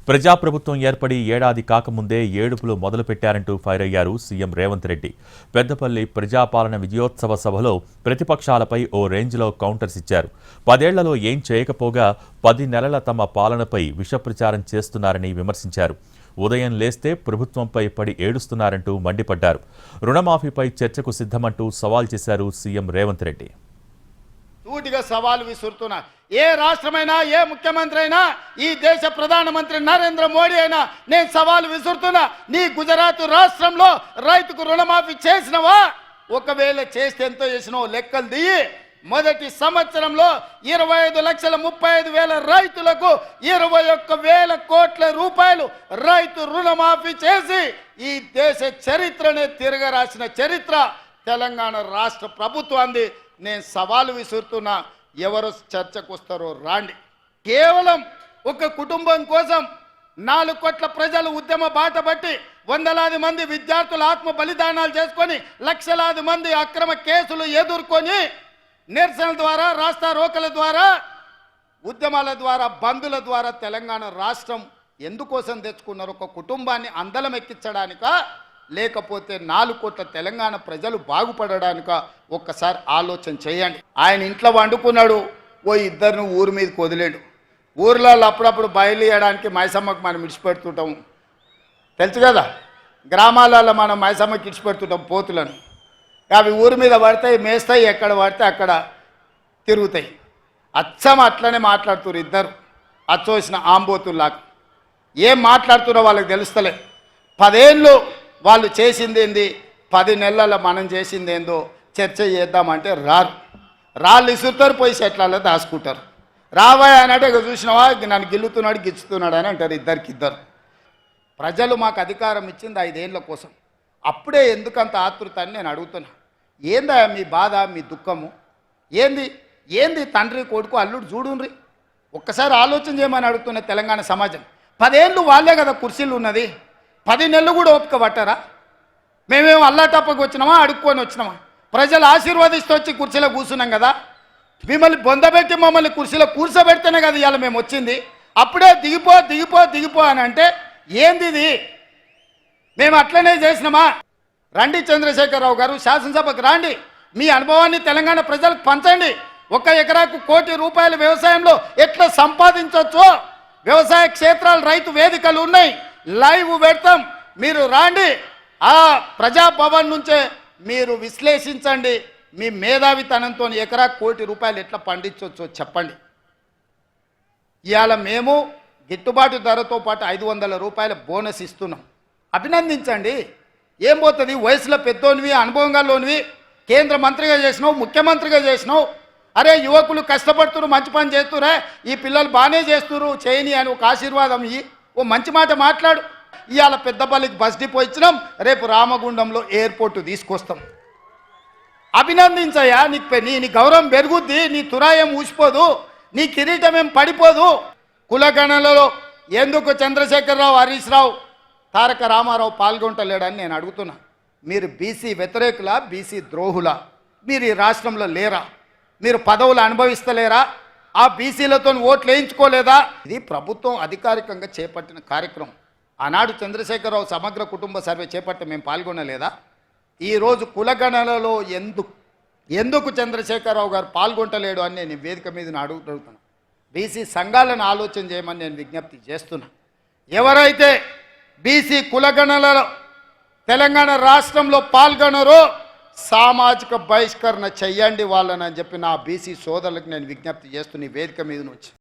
ప్రజాప్రభుత్వం ఏర్పడి ఏడాది కాకముందే ఏడుపులు మొదలుపెట్టారంటూ ఫైర్ అయ్యారు సీఎం రేవంత్ రెడ్డి. పెద్దపల్లి ప్రజాపాలన విజయోత్సవ సభలో ప్రతిపక్షాలపై ఓ రేంజ్లో కౌంటర్స్ ఇచ్చారు. 10 ఏళ్లలో ఏం చేయకపోగా 10 నెలల తమ పాలనపై విషప్రచారం చేస్తున్నారని విమర్శించారు. ఉదయం లేస్తే ప్రభుత్వంపై పడి ఏడుస్తున్నారంటూ మండిపడ్డారు. రుణమాఫీపై చర్చకు సిద్ధమంటూ సవాల్ చేశారు సీఎం రేవంత్ రెడ్డి. సూటిగా సవాలు విసురుతున్నా. ఏ రాష్ట్రమైనా ఏ ముఖ్యమంత్రి అయినా ఈ దేశ ప్రధానమంత్రి నరేంద్ర మోడీ అయినా నేను సవాలు విసురుతున్నా. నీ గుజరాత్ రాష్ట్రంలో రైతుకు రుణమాఫీ చేసినవా? ఒకవేళ చేస్తే ఎంతో చేసినావో లెక్కలు దిగి మొదటి సంవత్సరంలో 25,35,000 రైతులకు 21,000 కోట్ల రూపాయలు రైతు రుణమాఫీ చేసి ఈ దేశ చరిత్రనే తిరగరాసిన చరిత్ర తెలంగాణ రాష్ట్ర ప్రభుత్వాన్ని. నేను సవాలు విసురుతున్నా. ఎవరు చర్చకు వస్తారో రాండి. కేవలం ఒక కుటుంబం కోసం 4 కోట్ల ప్రజలు ఉద్యమ బాట పట్టి వందలాది మంది విద్యార్థులు ఆత్మ బలిదానాలు చేసుకొని లక్షలాది మంది అక్రమ కేసులు ఎదుర్కొని నిరసనల ద్వారా రాస్తా రోకల ద్వారా ఉద్యమాల ద్వారా బంధుల ద్వారా తెలంగాణ రాష్ట్రం ఎందుకోసం తెచ్చుకున్నారు? ఒక కుటుంబాన్ని అందలం ఎక్కించడానికా లేకపోతే 4 కోట్ల తెలంగాణ ప్రజలు బాగుపడడానిక? ఒక్కసారి ఆలోచన చేయండి. ఆయన ఇంట్లో వండుకున్నాడు, ఓ ఇద్దరిని ఊరి మీదకి వదిలేడు. ఊర్లలో అప్పుడప్పుడు బయలుదేయడానికి మైసమ్మకు మనం ఇడిచిపెడుతుంటాం, తెలుసు కదా. గ్రామాలలో మనం మైసమ్మకి ఇడిచిపెడుతుంటాం పోతులను. అవి ఊరి మీద పడతాయి, మేస్తాయి, ఎక్కడ పడితే అక్కడ తిరుగుతాయి. అచ్చం అట్లనే మాట్లాడుతున్నారు ఇద్దరు, అచ్చోసిన ఆంబోతుల్లాగా. ఏం మాట్లాడుతున్నారో వాళ్ళకి తెలుస్తలే. 10 ఏళ్ళు వాళ్ళు చేసింది ఏంది, 10 నెలల మనం చేసింది ఏందో చర్చ చేద్దామంటే రాళ్ళు ఇసురుతారు, పోయి చెట్లలో దాచుకుంటారు. రావాయి అని అంటే చూసినావా నన్ను గిల్లుతున్నాడు గిచ్చుతున్నాడు అని అంటారు ఇద్దరికిద్దరు. ప్రజలు మాకు అధికారం ఇచ్చింది 5 ఏళ్ళ కోసం. అప్పుడే ఎందుకంత ఆతృత అని నేను అడుగుతున్నా. ఏందా మీ బాధ, మీ దుఃఖము ఏంది? తండ్రి కొడుకు అల్లుడు చూడుండ్రి, ఒక్కసారి ఆలోచన చేయమని అడుగుతున్న తెలంగాణ సమాజం. 10 ఏళ్ళు వాళ్ళే కదా కుర్చీలు ఉన్నది, 10 నెలలు కూడా ఓపిక పట్టారా? మేమేమో అల్లాటప్పకు వచ్చినామా, అడుక్కొని వచ్చినామా? ప్రజలు ఆశీర్వాదిస్తూ వచ్చి కుర్చీలో కూర్చున్నాం కదా. మిమ్మల్ని బొందబెట్టి మమ్మల్ని కుర్చీలో కూర్చోబెడితేనే కదా ఇవాళ మేము వచ్చింది. అప్పుడే దిగిపో అని అంటే ఏంది ఇది? మేము అట్లనే చేసినామా? రండి చంద్రశేఖరరావు గారు, శాసనసభకు రండి, మీ అనుభవాన్ని తెలంగాణ ప్రజలకు పంచండి. 1 ఎకరాకు 1 కోటి రూపాయల వ్యవసాయంలో ఎట్లా సంపాదించవచ్చో వ్యవసాయ క్షేత్రాలు రైతు వేదికలు ఉన్నాయి, లైవ్ పెడతాం. మీరు రాండి, ఆ ప్రజాభవన్ నుంచే మీరు విశ్లేషించండి. మీ మేధావితనంతో ఎకరా 1 కోటి రూపాయలు ఎట్లా పండించవచ్చో చెప్పండి. ఇవాళ మేము గిట్టుబాటు ధరతో పాటు 500 రూపాయల బోనస్ ఇస్తున్నాం. అభినందించండి. ఏం పోతుంది? వయసులో పెద్దోనివి, అనుభవంగాలోనివి, కేంద్ర మంత్రిగా చేసినావు, ముఖ్యమంత్రిగా చేసినావు. అరే యువకులు కష్టపడుతున్నారు, మంచి పని చేస్తురా, ఈ పిల్లలు బాగానే చేస్తున్నారు, చేయని అని ఒక ఆశీర్వాదం ఇయ్యి, ఓ మంచి మాట మాట్లాడు. ఇవాళ పెద్దపల్లికి బస్ డిపో ఇచ్చినాం, రేపు రామగుండంలో ఎయిర్పోర్టు తీసుకొస్తాం. అభినందించయ్యా. నీ గౌరవం పెరుగుద్ది, నీ తురాయం ఊసిపోదు, నీ కిరీటం ఏం పడిపోదు. కులగణలలో ఎందుకు చంద్రశేఖరరావు, హరీష్ రావు, తారక రామారావు పాల్గొంటలేడని నేను అడుగుతున్నా. మీరు బీసీ వ్యతిరేకులా, బీసీ ద్రోహులా? మీరు ఈ రాష్ట్రంలో లేరా? మీరు పదవులు అనుభవిస్తలేరా? ఆ బీసీలతో ఓట్లు వేయించుకోలేదా? ఇది ప్రభుత్వం అధికారికంగా చేపట్టిన కార్యక్రమం. ఆనాడు చంద్రశేఖరరావు సమగ్ర కుటుంబ సర్వే చేపట్టి మేము పాల్గొనలేదా? ఈరోజు కులగణనలో ఎందుకు చంద్రశేఖరరావు గారు పాల్గొంటలేడు అని నేను వేదిక మీద అడుగుతున్నాను. బీసీ సంఘాలను ఆలోచన చేయమని నేను విజ్ఞప్తి చేస్తున్నా. ఎవరైతే బీసీ కులగణనలో తెలంగాణ రాష్ట్రంలో పాల్గొనరో సామాజిక బహిష్కరణ చెయ్యండి వాళ్ళని అని చెప్పి నా బీసీ సోదరులకు నేను విజ్ఞప్తి చేస్తున్న ఈ వేదిక మీద నుంచి.